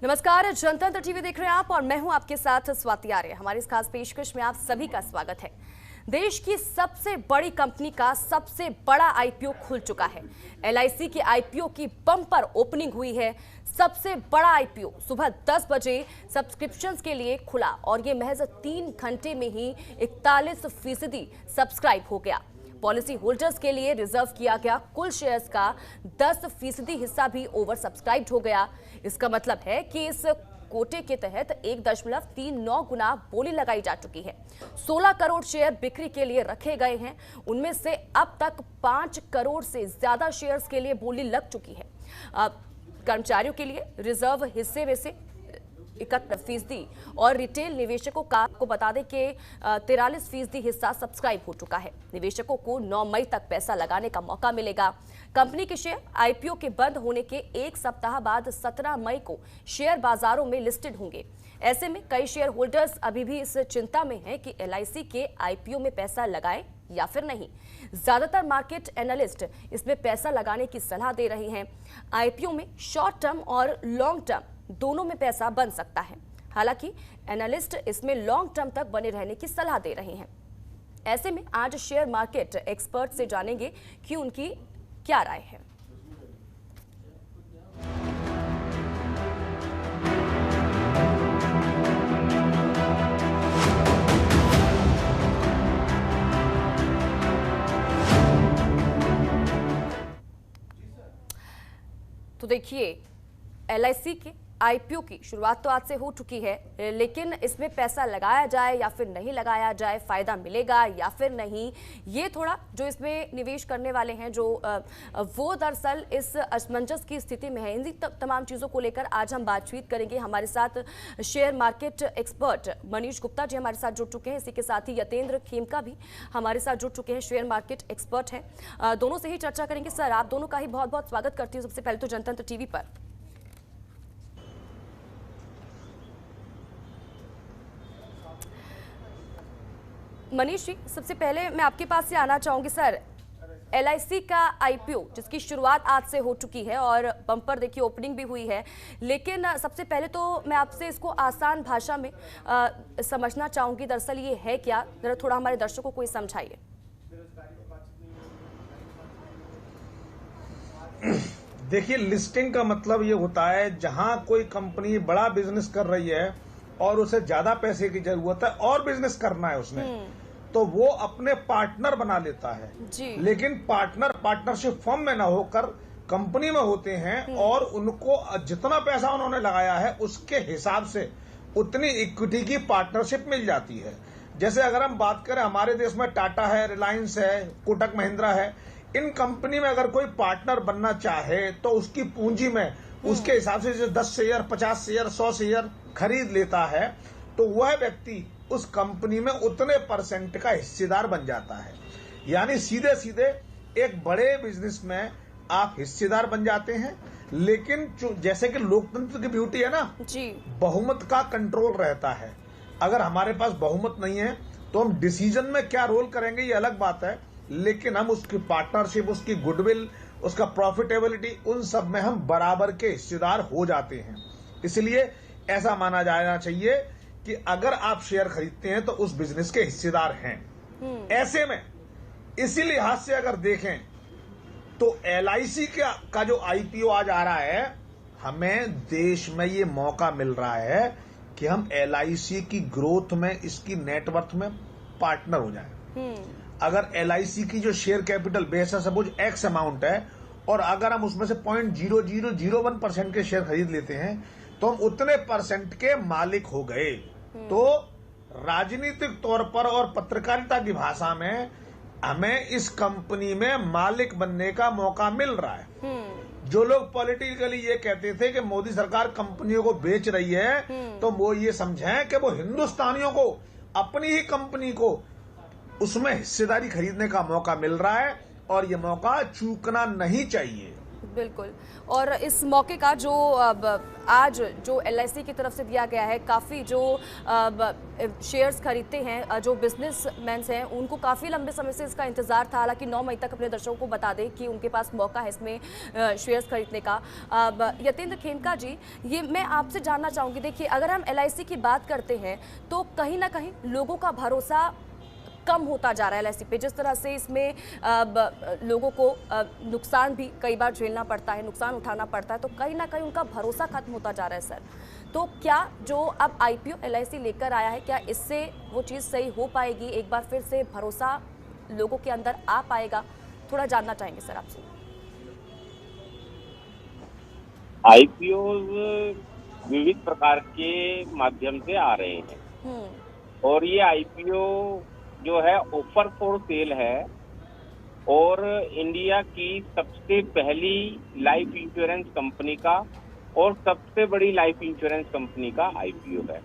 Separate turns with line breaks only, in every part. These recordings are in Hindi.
नमस्कार, जनतंत्र टीवी देख रहे हैं आप और मैं हूं आपके साथ स्वाति आर्य। हमारी इस खास पेशकश में आप सभी का स्वागत है। देश की सबसे बड़ी कंपनी का सबसे बड़ा आईपीओ खुल चुका है। एलआईसी के आईपीओ की बम्पर ओपनिंग हुई है। सबसे बड़ा आईपीओ सुबह 10 बजे सब्सक्रिप्शंस के लिए खुला और ये महज 3 घंटे में ही 41% सब्सक्राइब हो गया। पॉलिसी होल्डर्स के लिए रिजर्व किया गया कुल शेयर्स का 10% हिस्सा भी ओवर सब्सक्राइब्ड हो गया। इसका मतलब है कि इस कोटे के तहत 1.39 गुना बोली लगाई जा चुकी है। 16 करोड़ शेयर बिक्री के लिए रखे गए हैं। उनमें से अब तक 5 करोड़ से ज्यादा शेयर्स के लिए बोली लग चुकी है। कर्मचारियों के लिए रिजर्व हिस्से में से 71% और रिटेल निवेशकों को बता दें कि 43% हिस्सा सब्सक्राइब हो चुका है। निवेशकों को 9 मई तक पैसा लगाने का मौका मिलेगा। कंपनी के शेयर आईपीओ के बंद होने के एक सप्ताह बाद 17 मई को शेयर बाजारों में लिस्टेड होंगे। ऐसे में कई शेयर होल्डर्स अभी भी इस चिंता में हैं कि एलआईसी के आईपीओ में पैसा लगाएं या फिर नहीं। ज्यादातर मार्केट एनालिस्ट इसमें पैसा लगाने की सलाह दे रहे हैं। आईपीओ में शॉर्ट टर्म और लॉन्ग टर्म दोनों में पैसा बन सकता है। हालांकि एनालिस्ट इसमें लॉन्ग टर्म तक बने रहने की सलाह दे रहे हैं। ऐसे में आज शेयर मार्केट एक्सपर्ट से जानेंगे कि उनकी क्या राय है। तो देखिए, एलआईसी के आईपीओ की शुरुआत तो आज से हो चुकी है, लेकिन इसमें पैसा लगाया जाए या फिर नहीं लगाया जाए, फायदा मिलेगा या फिर नहीं, ये थोड़ा जो इसमें निवेश करने वाले हैं वो दरअसल इस असमंजस की स्थिति में है। इन तमाम चीज़ों को लेकर आज हम बातचीत करेंगे। हमारे साथ share market expert Manish Gupta ji हमारे साथ जुड़ चुके हैं। इसी के साथ ही यतेंद्र खेमका भी हमारे साथ जुड़ चुके हैं, शेयर मार्केट एक्सपर्ट हैं। दोनों से ही चर्चा करेंगे। सर, आप दोनों का ही बहुत बहुत स्वागत करती हूँ सबसे पहले तो जनतंत्र टीवी पर। मनीष जी, सबसे पहले मैं आपके पास से आना चाहूंगी। सर, एलआईसी का आईपीओ जिसकी शुरुआत आज से हो चुकी है और बम्पर देखिए ओपनिंग भी हुई है, लेकिन सबसे पहले तो मैं आपसे इसको आसान भाषा में समझना चाहूंगी। दरअसल ये है क्या, जरा थोड़ा हमारे दर्शकों को ये समझाइए।
देखिए, लिस्टिंग का मतलब ये होता है जहां कोई कंपनी बड़ा बिजनेस कर रही है और उसे ज्यादा पैसे की जरूरत है और बिजनेस करना है उसने, तो वो अपने पार्टनर बना लेता है
जी।
लेकिन पार्टनरशिप फर्म में ना होकर कंपनी में होते हैं और उनको जितना पैसा उन्होंने लगाया है उसके हिसाब से उतनी इक्विटी की पार्टनरशिप मिल जाती है। जैसे अगर हम बात करें, हमारे देश में टाटा है, रिलायंस है, कोटक महिंद्रा है, इन कंपनी में अगर कोई पार्टनर बनना चाहे तो उसकी पूंजी में उसके हिसाब से जैसे 10 शेयर, 50 शेयर, 100 शेयर खरीद लेता है तो वह व्यक्ति उस कंपनी में उतने परसेंट का हिस्सेदार बन जाता है। यानी सीधे सीधे एक बड़े बिजनेस में आप हिस्सेदार बन जाते हैं। लेकिन जैसे कि लोकतंत्र की ब्यूटी है ना
जी,
बहुमत का कंट्रोल रहता है। अगर हमारे पास बहुमत नहीं है तो हम डिसीजन में क्या रोल करेंगे ये अलग बात है, लेकिन हम उसकी पार्टनरशिप, उसकी गुडविल, उसका प्रॉफिटेबिलिटी, उन सब में हम बराबर के हिस्सेदार हो जाते हैं। इसलिए ऐसा माना जाना चाहिए कि अगर आप शेयर खरीदते हैं तो उस बिजनेस के हिस्सेदार हैं। ऐसे में इसी लिहाज से अगर देखें तो एलआईसी का जो आईपीओ आज आ रहा है, हमें देश में ये मौका मिल रहा है कि हम एलआईसी की ग्रोथ में, इसकी नेटवर्थ में पार्टनर हो जाए। अगर एलआईसी की जो शेयर कैपिटल बेस है सपोज एक्स अमाउंट है और अगर हम उसमें से 0.0001% के शेयर खरीद लेते हैं तो हम उतने परसेंट के मालिक हो गए। तो राजनीतिक तौर पर और पत्रकारिता की भाषा में हमें इस कंपनी में मालिक बनने का मौका मिल रहा है। जो लोग पॉलिटिकली ये कहते थे कि मोदी सरकार कंपनियों को बेच रही है, तो वो ये समझें कि वो हिंदुस्तानियों को अपनी ही कंपनी को उसमें हिस्सेदारी खरीदने का मौका मिल रहा है और ये मौका चूकना नहीं चाहिए।
बिल्कुल। और इस मौके का जो आज जो एलआईसी की तरफ से दिया गया है, काफ़ी जो शेयर्स खरीदते हैं, जो बिजनेसमैन हैं, उनको काफ़ी लंबे समय से इसका इंतजार था। हालांकि 9 मई तक अपने दर्शकों को बता दें कि उनके पास मौका है इसमें शेयर्स खरीदने का। यतेंद्र खेमका जी, ये मैं आपसे जानना चाहूँगी, देखिए अगर हम एलआईसी की बात करते हैं तो कहीं ना कहीं लोगों का भरोसा कम होता जा रहा है एलआईसी पे। जिस तरह से इसमें लोगों को नुकसान भी कई बार झेलना पड़ता है, नुकसान उठाना पड़ता है, तो कहीं ना कहीं उनका भरोसा खत्म होता जा रहा है सर। तो क्या जो अब आईपीओ एलआईसी लेकर आया है, क्या इससे वो चीज़ सही हो पाएगी? एक बार फिर से भरोसा लोगों के अंदर आ पाएगा? थोड़ा जानना चाहेंगे सर आपसे।
आईपीओ विविध प्रकार के माध्यम से आ रहे हैं और ये आईपीओ जो है ऑफर फॉर सेल है और इंडिया की सबसे पहली लाइफ इंश्योरेंस कंपनी का और सबसे बड़ी लाइफ इंश्योरेंस कंपनी का आईपीओ है।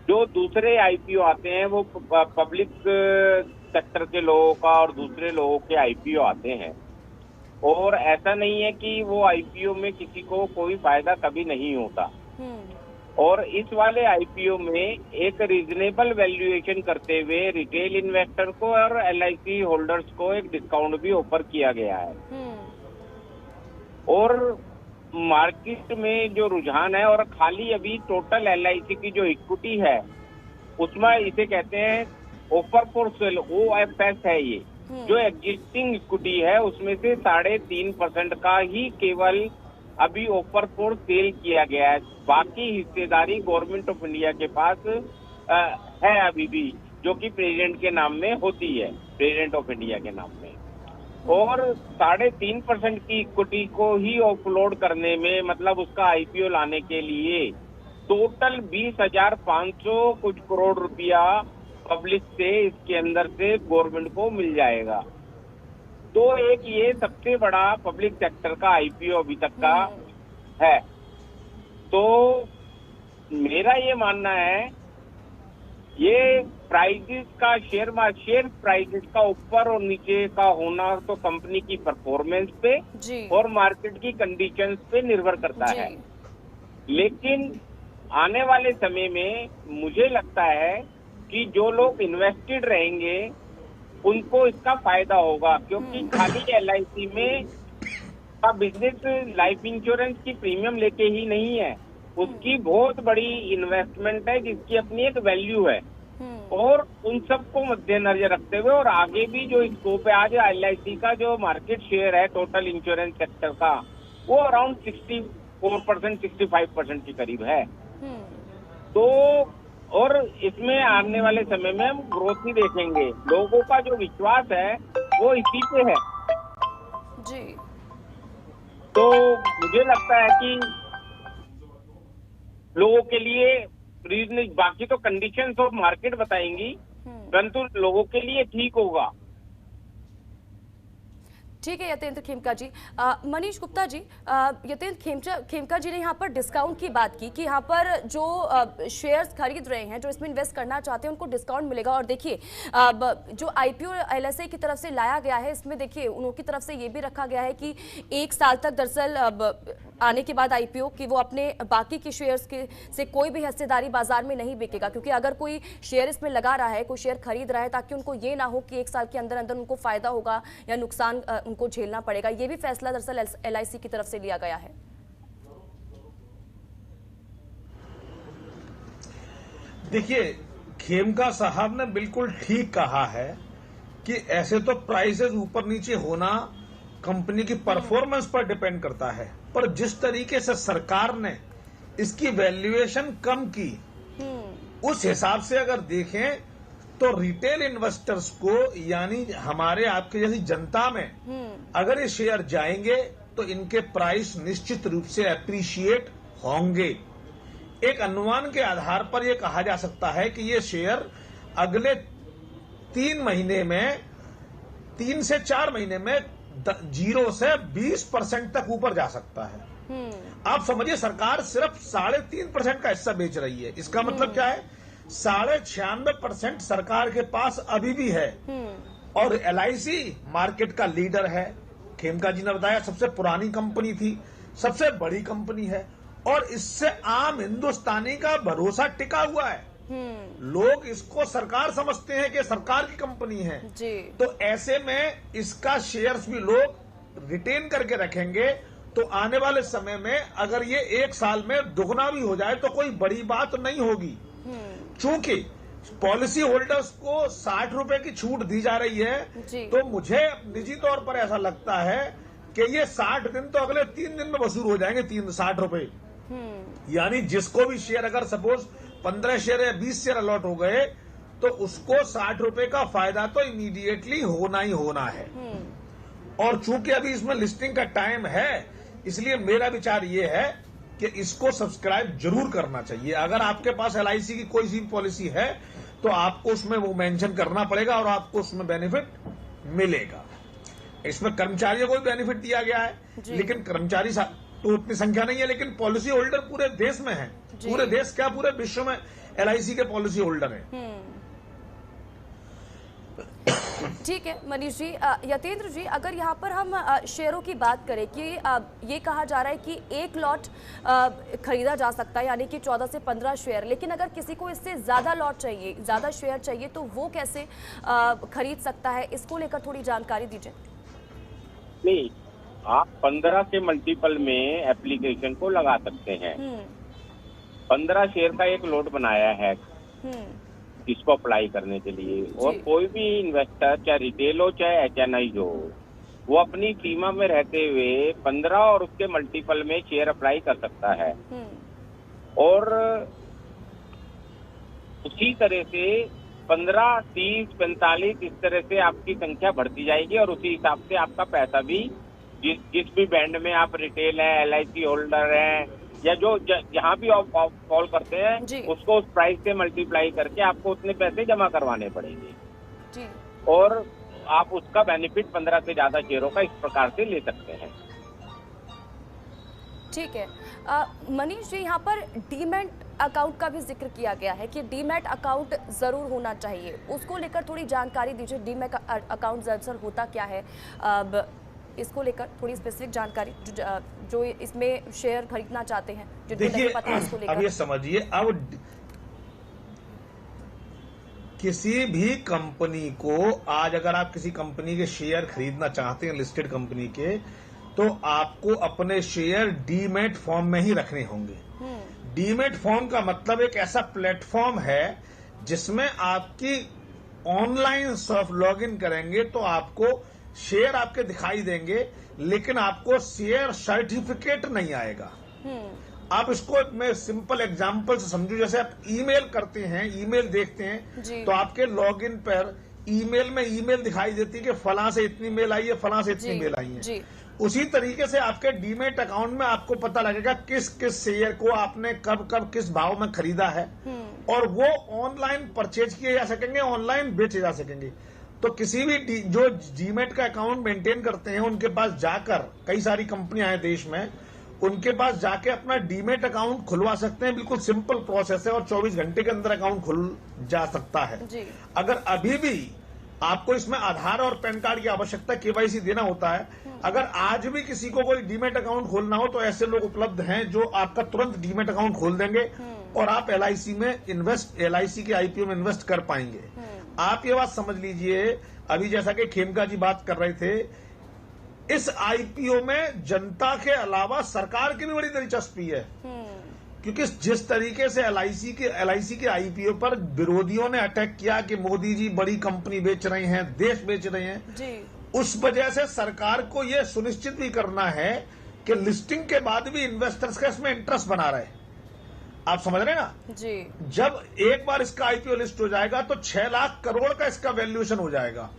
जो दूसरे आईपीओ आते हैं वो पब्लिक सेक्टर के लोगों का और दूसरे लोगों के आईपीओ आते हैं और ऐसा नहीं है कि वो आईपीओ में किसी को कोई फायदा कभी नहीं होता। और इस वाले आईपीओ में एक रीजनेबल वैल्यूएशन करते हुए रिटेल इन्वेस्टर को और एलआईसी होल्डर्स को एक डिस्काउंट भी ऑफर किया गया है। और मार्केट में जो रुझान है और खाली अभी टोटल एलआईसी की जो इक्विटी है उसमें इसे कहते हैं ऑफर फॉर सेल, OFS है ये। जो एग्जिस्टिंग इक्विटी है उसमें से 3.5% का ही केवल अभी ऑफर फॉर सेल किया गया है। बाकी हिस्सेदारी गवर्नमेंट ऑफ इंडिया के पास है अभी भी, जो कि प्रेसिडेंट के नाम में होती है, प्रेसिडेंट ऑफ इंडिया के नाम में। और 3.5% की इक्विटी को ही ऑफलोड करने में, मतलब उसका आईपीओ लाने के लिए टोटल 20,500 कुछ करोड़ रुपया पब्लिक से इसके अंदर से गवर्नमेंट को मिल जाएगा। तो एक ये सबसे बड़ा पब्लिक सेक्टर का आईपीओ अभी तक का है। तो मेरा ये मानना है ये प्राइजेस का शेयर प्राइजेस का ऊपर और नीचे का होना तो कंपनी की परफॉर्मेंस पे और मार्केट की कंडीशंस पे निर्भर करता है। लेकिन आने वाले समय में मुझे लगता है कि जो लोग इन्वेस्टेड रहेंगे उनको इसका फायदा होगा, क्योंकि खाली एलआईसी में का बिजनेस लाइफ इंश्योरेंस की प्रीमियम लेके ही नहीं है, उसकी बहुत बड़ी इन्वेस्टमेंट है जिसकी अपनी एक वैल्यू है। और उन सबको मद्देनजर रखते हुए और आगे भी जो स्कोप है, आज एलआईसी का जो मार्केट शेयर है टोटल इंश्योरेंस सेक्टर का वो अराउंड 64% 65% के करीब है। तो और इसमें आने वाले समय में हम ग्रोथ ही देखेंगे। लोगों का जो विश्वास है वो इसी पे है
जी।
तो मुझे लगता है कि लोगों के लिए रीजन, बाकी तो कंडीशंस ऑफ मार्केट बताएंगी, परंतु लोगों के लिए ठीक होगा।
ठीक है यतेंद्र खेमका जी। मनीष गुप्ता जी, यतेंद्र खेमका जी ने यहाँ पर डिस्काउंट की बात की कि यहाँ पर जो शेयर्स खरीद रहे हैं, जो इसमें इन्वेस्ट करना चाहते हैं, उनको डिस्काउंट मिलेगा। और देखिए जो आईपीओ एलआईसी की तरफ से लाया गया है, इसमें देखिए उनकी तरफ से ये भी रखा गया है कि 1 साल तक दरअसल आने के बाद आईपीओ कि वो अपने बाकी के शेयर्स के से कोई भी हिस्सेदारी बाजार में नहीं बिकेगा, क्योंकि अगर कोई शेयर इसमें लगा रहा है, कोई शेयर खरीद रहा है, ताकि उनको ये ना हो कि 1 साल के अंदर अंदर उनको फायदा होगा या नुकसान उनको झेलना पड़ेगा। ये भी फैसला दरअसल एलआईसी की तरफ से लिया गया है।
देखिए, खेमका साहब ने बिल्कुल ठीक कहा है कि ऐसे तो प्राइसेस ऊपर नीचे होना कंपनी की परफॉर्मेंस पर डिपेंड करता है, पर जिस तरीके से सरकार ने इसकी वैल्यूएशन कम की, उस हिसाब से अगर देखें तो रिटेल इन्वेस्टर्स को, यानी हमारे आपके जैसी जनता में अगर ये शेयर जाएंगे तो इनके प्राइस निश्चित रूप से एप्रिशिएट होंगे। एक अनुमान के आधार पर यह कहा जा सकता है कि ये शेयर अगले 3 से 4 महीने में 0 से 20% तक ऊपर जा सकता है। आप समझिए, सरकार सिर्फ 3.5% का हिस्सा बेच रही है। इसका मतलब क्या है? 96% सरकार के पास अभी भी है। और एलआईसी मार्केट का लीडर है, खेमका जी ने बताया सबसे पुरानी कंपनी थी, सबसे बड़ी कंपनी है और इससे आम हिंदुस्तानी का भरोसा टिका हुआ है। लोग इसको सरकार समझते हैं कि सरकार की कंपनी है
जी।
तो ऐसे में इसका शेयर्स भी लोग रिटेन करके रखेंगे तो आने वाले समय में अगर ये 1 साल में दुगना भी हो जाए तो कोई बड़ी बात नहीं होगी। चूंकि पॉलिसी होल्डर्स को 60 रुपए की छूट दी जा रही है तो मुझे निजी तौर पर ऐसा लगता है कि ये 60 दिन तो अगले 3 दिन में वसूल हो जाएंगे 60 रुपए। यानी जिसको भी शेयर अगर सपोज 15 शेयर या 20 शेयर अलॉट हो गए तो उसको 60 रुपए का फायदा तो इमीडिएटली होना ही होना है। और चूंकि अभी इसमें लिस्टिंग का टाइम है इसलिए मेरा विचार ये है कि इसको सब्सक्राइब जरूर करना चाहिए। अगर आपके पास LIC की कोई सी पॉलिसी है तो आपको उसमें वो मेंशन करना पड़ेगा और आपको उसमें बेनिफिट मिलेगा। इसमें कर्मचारियों को भी बेनिफिट दिया गया है लेकिन कर्मचारी तो उतनी संख्या नहीं है लेकिन पॉलिसी होल्डर पूरे देश में है। पूरे देश क्या पूरे विश्व में LIC के पॉलिसी होल्डर हैं।
ठीक है मनीष जी। यतेंद्र जी, अगर यहाँ पर हम शेयरों की बात करें कि ये कहा जा रहा है कि 1 लॉट खरीदा जा सकता है यानी कि 14 से 15 शेयर, लेकिन अगर किसी को इससे ज्यादा लॉट चाहिए, ज्यादा शेयर चाहिए तो वो कैसे खरीद सकता है, इसको लेकर थोड़ी जानकारी दीजिए।
नहीं, आप 15 के मल्टीपल में एप्लीकेशन को लगा सकते हैं। 15 शेयर का एक लॉट बनाया है इसको अप्लाई करने के लिए और कोई भी इन्वेस्टर चाहे रिटेल हो चाहे HNI हो वो अपनी सीमा में रहते हुए 15 और उसके मल्टीपल में शेयर अप्लाई कर सकता है। और उसी तरह से 15, 30, 45 इस तरह से आपकी संख्या बढ़ती जाएगी और उसी हिसाब से आपका पैसा भी जिस भी बैंड में आप रिटेल है, LIC होल्डर है या जो जहाँ भी आप कॉल करते हैं उसको उस प्राइस से मल्टीप्लाई करके आपको उतने पैसे जमा करवाने पड़ेंगे
जी।
और आप उसका बेनिफिट 15 से ज्यादा शेयरों का इस प्रकार से ले सकते हैं।
ठीक है। मनीष जी, यहाँ पर डीमैट अकाउंट का भी जिक्र किया गया है कि डीमैट अकाउंट जरूर होना चाहिए, उसको लेकर थोड़ी जानकारी दीजिए। डीमैट अकाउंट दरअसल होता क्या है, इसको लेकर थोड़ी स्पेसिफिक जानकारी जो इसमें शेयर खरीदना चाहते हैं जिनको नहीं पता है इसको लेकर।
अब ये समझिए, अब किसी भी कंपनी को आज अगर आप किसी कंपनी के शेयर खरीदना चाहते हैं लिस्टेड कंपनी के तो आपको अपने शेयर डीमैट फॉर्म में ही रखने होंगे। डीमैट फॉर्म का मतलब एक ऐसा प्लेटफॉर्म है जिसमें आपकी ऑनलाइन सॉफ्ट लॉगिन करेंगे तो आपको शेयर आपके दिखाई देंगे लेकिन आपको शेयर सर्टिफिकेट नहीं आएगा। आप इसको मैं सिंपल एग्जांपल से समझू, जैसे आप ईमेल करते हैं, ईमेल देखते हैं तो आपके लॉगिन पर ईमेल में ईमेल दिखाई देती है कि फलां से इतनी मेल आई है, फलां से इतनी मेल आई है। उसी तरीके से आपके डीमैट अकाउंट में आपको पता लगेगा किस किस शेयर को आपने कब कब किस भाव में खरीदा है और वो ऑनलाइन परचेज किए जा सकेंगे, ऑनलाइन बेचे जा सकेंगे। तो किसी भी जो डीमैट का अकाउंट मेंटेन करते हैं उनके पास जाकर, कई सारी कंपनियां हैं देश में, उनके पास जाके अपना डीमैट अकाउंट खुलवा सकते हैं। बिल्कुल सिंपल प्रोसेस है और 24 घंटे के अंदर अकाउंट खुल जा सकता है। अगर अभी भी आपको इसमें आधार और पैन कार्ड की आवश्यकता, KYC देना होता है, अगर आज भी किसी को कोई डीमैट अकाउंट खोलना हो तो ऐसे लोग उपलब्ध हैं जो आपका तुरंत डीमैट अकाउंट खोल देंगे और आप LIC के IPO में इन्वेस्ट कर पाएंगे। आप ये बात समझ लीजिए, अभी जैसा कि खेमका जी बात कर रहे थे, इस IPO में जनता के अलावा सरकार की भी बड़ी दिलचस्पी है क्योंकि जिस तरीके से LIC के IPO पर विरोधियों ने अटैक किया कि मोदी जी बड़ी कंपनी बेच रहे हैं, देश बेच रहे हैं, उस वजह से सरकार को यह सुनिश्चित भी करना है कि लिस्टिंग के बाद भी इन्वेस्टर्स का इसमें इंटरेस्ट बना रहे। आप समझ रहे हैं ना
जी।
जब एक बार इसका IPO लिस्ट हो जाएगा तो 6 लाख करोड़ का इसका वैल्यूएशन हो जाएगा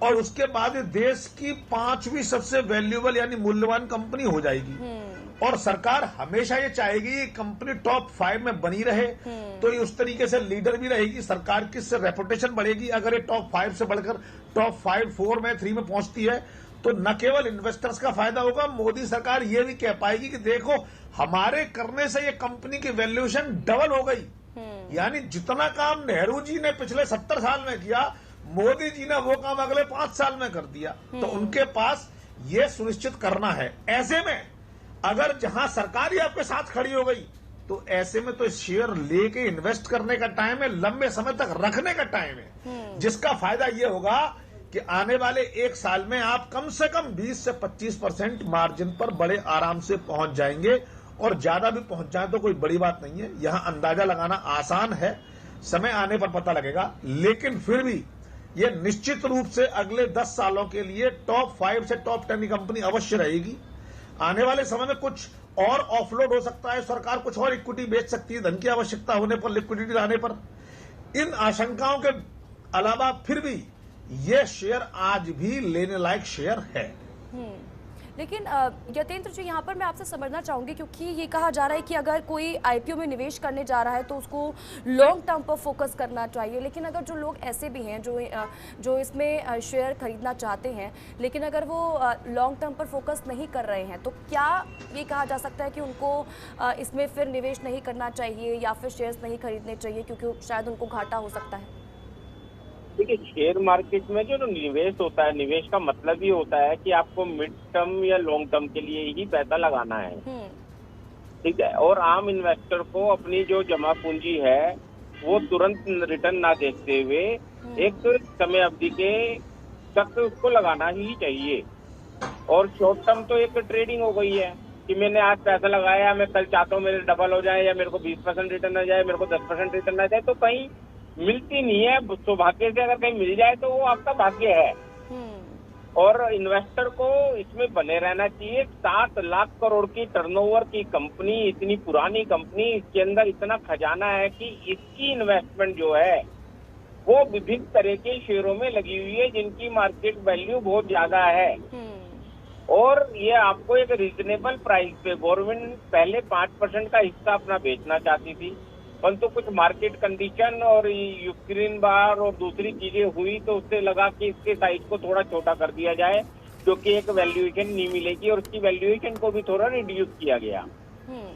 और उसके बाद देश की 5वीं सबसे वैल्यूएबल यानी मूल्यवान कंपनी हो जाएगी। और सरकार हमेशा ये चाहेगी कंपनी टॉप 5 में बनी रहे तो ये उस तरीके से लीडर भी रहेगी, सरकार की इससे रेपुटेशन बढ़ेगी। अगर ये टॉप 5 से बढ़कर टॉप 5, 4 में 3 में पहुंचती है तो न केवल इन्वेस्टर्स का फायदा होगा, मोदी सरकार ये भी कह पाएगी कि देखो हमारे करने से ये कंपनी की वैल्यूएशन डबल हो गई। यानी जितना काम नेहरू जी ने पिछले 70 साल में किया, मोदी जी ने वो काम अगले 5 साल में कर दिया। तो उनके पास ये सुनिश्चित करना है। ऐसे में अगर जहां सरकार ही आपके साथ खड़ी हो गई तो ऐसे में तो शेयर लेके इन्वेस्ट करने का टाइम है, लंबे समय तक रखने का टाइम है, जिसका फायदा ये होगा कि आने वाले एक साल में आप कम से कम 20 से 25% मार्जिन पर बड़े आराम से पहुंच जाएंगे। और ज्यादा भी पहुंच जाए तो कोई बड़ी बात नहीं है, यहां अंदाजा लगाना आसान है, समय आने पर पता लगेगा। लेकिन फिर भी ये निश्चित रूप से अगले 10 सालों के लिए टॉप 5 से टॉप 10 की कंपनी अवश्य रहेगी। आने वाले समय में कुछ और ऑफलोड हो सकता है, सरकार कुछ और इक्विटी बेच सकती है, धन की आवश्यकता होने पर, लिक्विडिटी लाने पर। इन आशंकाओं के अलावा फिर भी ये शेयर आज भी लेने लायक शेयर है।
लेकिन यतेंद्र जी, यहाँ पर मैं आपसे समझना चाहूंगी, क्योंकि ये कहा जा रहा है कि अगर कोई आईपीओ में निवेश करने जा रहा है तो उसको लॉन्ग टर्म पर फोकस करना चाहिए। लेकिन अगर जो लोग ऐसे भी हैं जो इसमें शेयर खरीदना चाहते हैं, लेकिन अगर वो लॉन्ग टर्म पर फोकस नहीं कर रहे हैं, तो क्या ये कहा जा सकता है कि उनको इसमें फिर निवेश नहीं करना चाहिए या फिर शेयर्स नहीं खरीदने चाहिए, क्योंकि शायद उनको घाटा हो सकता है?
देखिए, शेयर मार्केट में जो निवेश होता है, निवेश का मतलब ही होता है कि आपको मिड टर्म या लॉन्ग टर्म के लिए ही पैसा लगाना है, ठीक है। और आम इन्वेस्टर को अपनी जो जमा पूंजी है वो तुरंत रिटर्न ना देखते हुए एक समय अवधि के तक उसको लगाना ही चाहिए। और शॉर्ट टर्म तो एक ट्रेडिंग हो गई है कि मैंने आज पैसा लगाया, मैं कल चाहता हूँ मेरे डबल हो जाए, या मेरे को 20% रिटर्न आ जाए, मेरे को 10% रिटर्न आ जाए, तो कहीं मिलती नहीं है। सौभाग्य से अगर कहीं मिल जाए तो वो आपका भाग्य है। और इन्वेस्टर को इसमें बने रहना चाहिए। 7 लाख करोड़ की टर्नओवर की कंपनी, इतनी पुरानी कंपनी, इसके अंदर इतना खजाना है कि इसकी इन्वेस्टमेंट जो है वो विभिन्न तरह के शेयरों में लगी हुई है, जिनकी मार्केट वैल्यू बहुत ज्यादा है। और ये आपको एक रीजनेबल प्राइस पे, गवर्नमेंट पहले 5% का हिस्सा अपना बेचना चाहती थी, परंतु कुछ मार्केट कंडीशन और यूक्रेन वार और दूसरी चीजें हुई तो उससे लगा कि इसके साइज को थोड़ा छोटा कर दिया जाए, क्योंकि एक वैल्यूएशन नहीं मिलेगी, और उसकी वैल्यूएशन को भी थोड़ा रिड्यूस किया गया,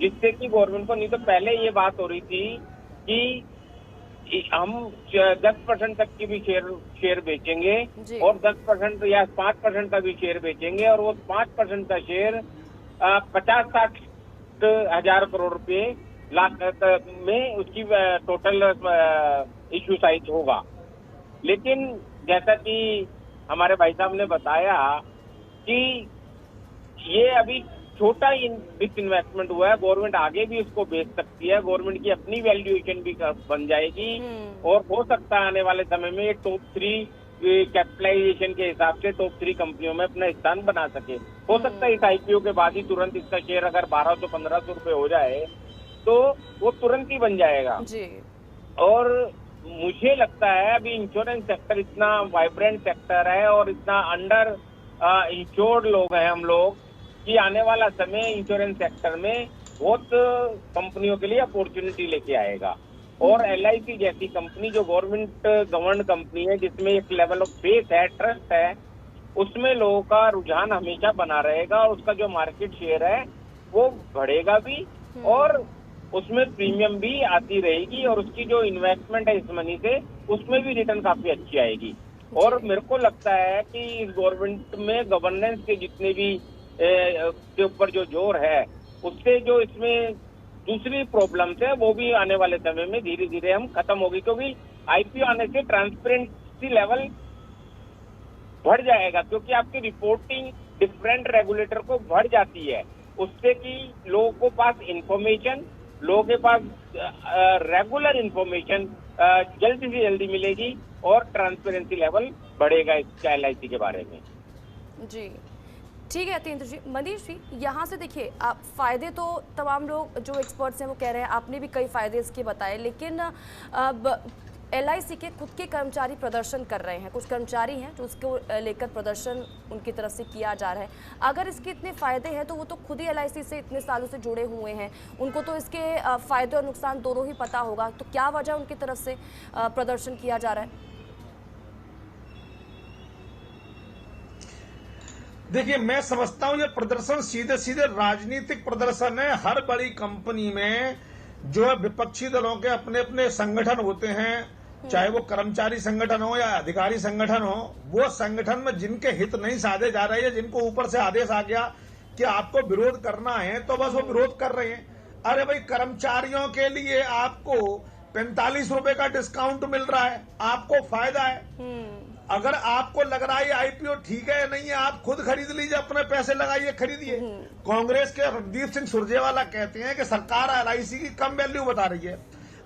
जिससे कि गवर्नमेंट को, नहीं तो पहले ये बात हो रही थी कि हम 10% तक की भी शेयर बेचेंगे और 10% या 5% का भी शेयर बेचेंगे, और वो 5% का शेयर 50-60 हजार करोड़ रुपए लाख में उसकी टोटल इश्यू साइज होगा। लेकिन जैसा कि हमारे भाई साहब ने बताया कि ये अभी छोटा इन्वेस्टमेंट हुआ है, गवर्नमेंट आगे भी उसको बेच सकती है, गवर्नमेंट की अपनी वैल्यूएशन भी बन जाएगी, और हो सकता है आने वाले समय में ये टॉप 3 कैपिटलाइजेशन के हिसाब से टॉप 3 कंपनियों में अपना स्थान बना सके। हो सकता है इस आईपीओ के बाद ही तुरंत इसका शेयर अगर 1200-1500 रुपए हो जाए तो वो तुरंत ही बन जाएगा जी। और मुझे लगता है अभी इंश्योरेंस सेक्टर इतना वाइब्रेंट सेक्टर है और इतना अंडर इंश्योर्ड लोग हैं हम लोग, कि आने वाला समय इंश्योरेंस सेक्टर में बहुत कंपनियों के लिए अपॉर्चुनिटी लेके आएगा। और LIC जैसी कंपनी जो गवर्नमेंट गवर्न कंपनी है, जिसमें एक लेवल ऑफ फेथ है, ट्रस्ट है, उसमें लोगों का रुझान हमेशा बना रहेगा, और उसका जो मार्केट शेयर है वो बढ़ेगा भी, और उसमें प्रीमियम भी आती रहेगी, और उसकी जो इन्वेस्टमेंट है इस मनी से, उसमें भी रिटर्न काफी अच्छी आएगी। और मेरे को लगता है कि इस गवर्नमेंट में गवर्नेंस के जितने भी के ऊपर जो जोर है, उससे जो इसमें दूसरी प्रॉब्लम्स है वो भी आने वाले समय में धीरे धीरे हम खत्म होगी, क्योंकि आईपीओ आने से ट्रांसपेरेंसी लेवल बढ़ जाएगा, क्योंकि आपकी रिपोर्टिंग डिफरेंट रेगुलेटर को बढ़ जाती है, उससे कि लोगों को पास इंफॉर्मेशन, लोगों के पास रेगुलर इंफॉर्मेशन जल्दी से जल्दी मिलेगी, और ट्रांसपेरेंसी लेवल बढ़ेगा इसका LIC के बारे में। जी
ठीक है यतेंद्र जी। मनीष जी, यहाँ से देखिए, आप फायदे तो तमाम लोग जो एक्सपर्ट्स हैं वो कह रहे हैं, आपने भी कई फायदे इसके बताए, लेकिन अब LIC के खुद के कर्मचारी प्रदर्शन कर रहे हैं, कुछ कर्मचारी हैं जो उसको लेकर प्रदर्शन उनकी तरफ से किया जा रहा है। अगर इसके इतने फ़ायदे हैं तो वो तो खुद ही LIC से इतने सालों से जुड़े हुए हैं, उनको तो इसके फ़ायदे और नुकसान दोनों ही पता होगा, तो क्या वजह उनकी तरफ से प्रदर्शन किया जा रहा है?
देखिए, मैं समझता हूं ये प्रदर्शन सीधे सीधे राजनीतिक प्रदर्शन है। हर बड़ी कंपनी में जो है विपक्षी दलों के अपने अपने संगठन होते हैं, चाहे वो कर्मचारी संगठन हो या अधिकारी संगठन हो, वो संगठन में जिनके हित नहीं साधे जा रहे हैं, जिनको ऊपर से आदेश आ गया कि आपको विरोध करना है, तो बस वो विरोध कर रहे हैं। अरे भाई, कर्मचारियों के लिए आपको 45 रुपए का डिस्काउंट मिल रहा है, आपको फायदा है। अगर आपको लग रहा है आईपीओ ठीक है या नहीं है, आप खुद खरीद लीजिए, अपने पैसे लगाइए, खरीदिए। कांग्रेस के रणदीप सिंह सुरजेवाला कहते हैं कि सरकार एलआईसी की कम वैल्यू बता रही है।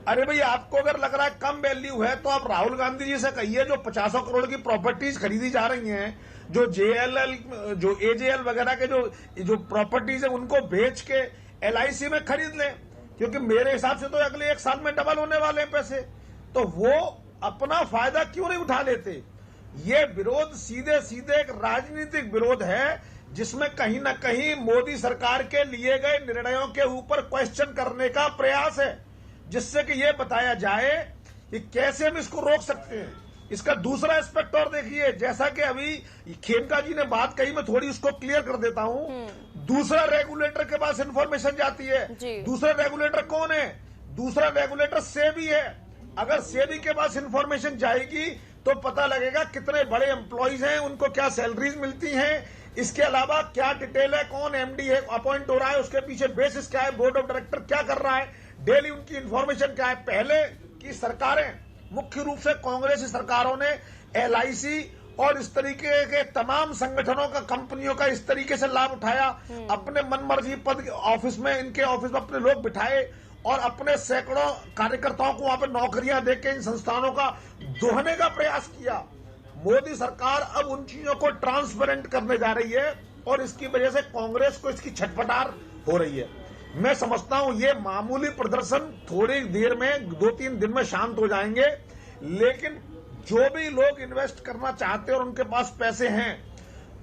अरे भाई, आपको अगर लग रहा है कम वैल्यू है, तो आप राहुल गांधी जी से कहिए जो 50 करोड़ की प्रॉपर्टीज खरीदी जा रही हैं, जो जेएलएल, जो एजेएल वगैरह के जो प्रॉपर्टीज है, उनको बेच के एलआईसी में खरीद लें, क्योंकि मेरे हिसाब से तो अगले 1 साल में डबल होने वाले हैं पैसे। तो वो अपना फायदा क्यों नहीं उठा लेते? ये विरोध सीधे सीधे एक राजनीतिक विरोध है, जिसमें कहीं ना कहीं मोदी सरकार के लिए गए निर्णयों के ऊपर क्वेश्चन करने का प्रयास है, जिससे कि ये बताया जाए कि कैसे हम इसको रोक सकते हैं। इसका दूसरा एस्पेक्ट और देखिए, जैसा कि अभी खेमका जी ने बात कही, मैं थोड़ी उसको क्लियर कर देता हूं। दूसरा रेगुलेटर के पास इंफॉर्मेशन जाती है। दूसरा रेगुलेटर कौन है? दूसरा रेगुलेटर सेबी है। अगर सेबी के पास इंफॉर्मेशन जाएगी तो पता लगेगा कितने बड़े एम्प्लॉइज हैं, उनको क्या सैलरीज मिलती हैं, इसके अलावा क्या डिटेल है, कौन एमडी है अपॉइंट हो रहा है, उसके पीछे बेसिस क्या है, बोर्ड ऑफ डायरेक्टर क्या कर रहा है, डेली उनकी इंफॉर्मेशन क्या है। पहले की सरकारें, मुख्य रूप से कांग्रेसी सरकारों ने एलआईसी और इस तरीके के तमाम संगठनों का, कंपनियों का इस तरीके से लाभ उठाया। अपने मनमर्जी पद ऑफिस में, इनके ऑफिस में अपने लोग बिठाए और अपने सैकड़ों कार्यकर्ताओं को वहां पर नौकरियां देके इन संस्थानों का दोहने का प्रयास किया। मोदी सरकार अब उन चीजों को ट्रांसपेरेंट करने जा रही है और इसकी वजह से कांग्रेस को इसकी छटपटार हो रही है। मैं समझता हूं ये मामूली प्रदर्शन थोड़ी देर में, 2-3 दिन में शांत हो जाएंगे, लेकिन जो भी लोग इन्वेस्ट करना चाहते हैं और उनके पास पैसे हैं,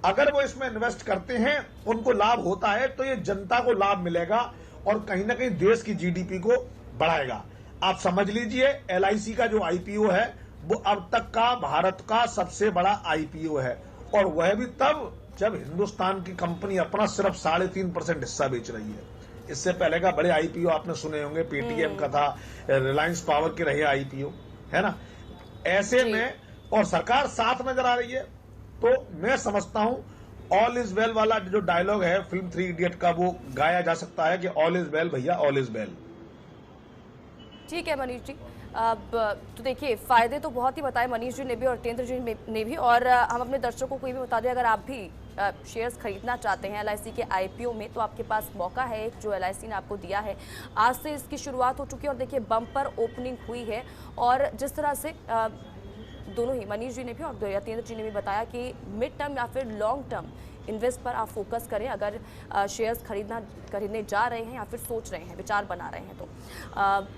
अगर वो इसमें इन्वेस्ट करते हैं, उनको लाभ होता है, तो ये जनता को लाभ मिलेगा और कहीं ना कहीं देश की जीडीपी को बढ़ाएगा। आप समझ लीजिए, एलआईसी का जो आईपीओ है वो अब तक का भारत का सबसे बड़ा आईपीओ है, और वह भी तब जब हिंदुस्तान की कंपनी अपना सिर्फ 3.5% हिस्सा बेच रही है। इससे पहले का बड़े आईपीओ आपने सुने होंगे, पेटीएम का था, रिलायंस पावर के रहे आईपीओ, है ना। ऐसे में और सरकार साथ नजर आ रही है, तो मैं समझता हूं ऑल इज वेल वाला जो डायलॉग है फिल्म 3 इडियट का, वो गाया जा सकता है कि ऑल इज वेल भैया, ऑल इज वेल।
ठीक है मनीष जी। अब तो देखिए, फायदे तो बहुत ही बताए मनीष जी ने भी और तेंद्र जी ने भी, और हम अपने दर्शकों को ये भी बता दें, अगर आप भी शेयर्स खरीदना चाहते हैं एलआईसी के आईपीओ में, तो आपके पास मौका है जो एलआईसी ने आपको दिया है। आज से इसकी शुरुआत हो चुकी है और देखिए बम्पर ओपनिंग हुई है, और जिस तरह से दोनों ही मनीष जी ने भी और तेंद्र जी ने भी बताया कि मिड टर्म या फिर लॉन्ग टर्म इन्वेस्ट पर आप फोकस करें, अगर शेयर्स खरीदने जा रहे हैं या फिर सोच रहे हैं, विचार बना रहे हैं,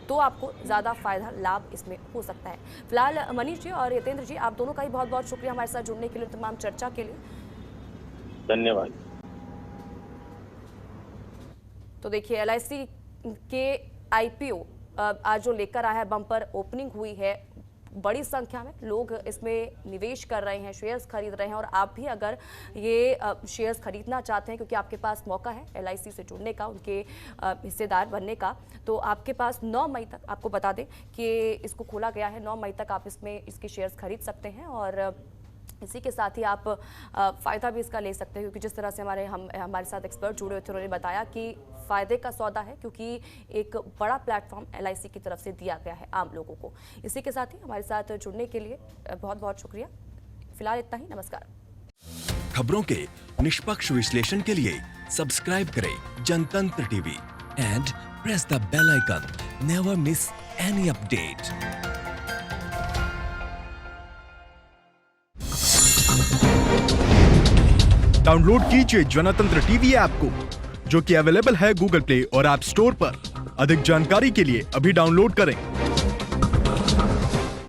तो आपको ज़्यादा फायदा लाभ इसमें हो सकता है। फिलहाल मनीष जी और यतेंद्र जी, आप दोनों का ही बहुत बहुत शुक्रिया हमारे साथ जुड़ने के लिए, तमाम चर्चा के लिए।
धन्यवाद।
तो देखिए, एलआईसी के आईपीओ आज जो लेकर आया है, बम्पर ओपनिंग हुई है, बड़ी संख्या में लोग इसमें निवेश कर रहे हैं, शेयर्स खरीद रहे हैं, और आप भी अगर ये शेयर्स खरीदना चाहते हैं, क्योंकि आपके पास मौका है एलआईसी से जुड़ने का, उनके हिस्सेदार बनने का, तो आपके पास 9 मई तक, आपको बता दें कि इसको खोला गया है, 9 मई तक आप इसके शेयर्स खरीद सकते हैं, और इसी के साथ ही आप फ़ायदा भी इसका ले सकते हैं, क्योंकि जिस तरह से हमारे साथ एक्सपर्ट जुड़े हुए थे, उन्होंने बताया कि फ़ायदे का सौदा है, क्योंकि एक बड़ा प्लेटफॉर्म एलआईसी की तरफ से दिया गया है आम लोगों को। इसी के साथ ही हमारे साथ जुड़ने के लिए बहुत बहुत शुक्रिया। फिलहाल इतना ही, नमस्कार।
खबरों के निष्पक्ष विश्लेषण के लिए सब्सक्राइब करें Jantantra TV and press the bell icon. Never miss any update.
Download कीजिए जनतंत्र टीवी ऐप को, जो कि अवेलेबल है गूगल प्ले और ऐप स्टोर पर। अधिक जानकारी के लिए अभी डाउनलोड करें।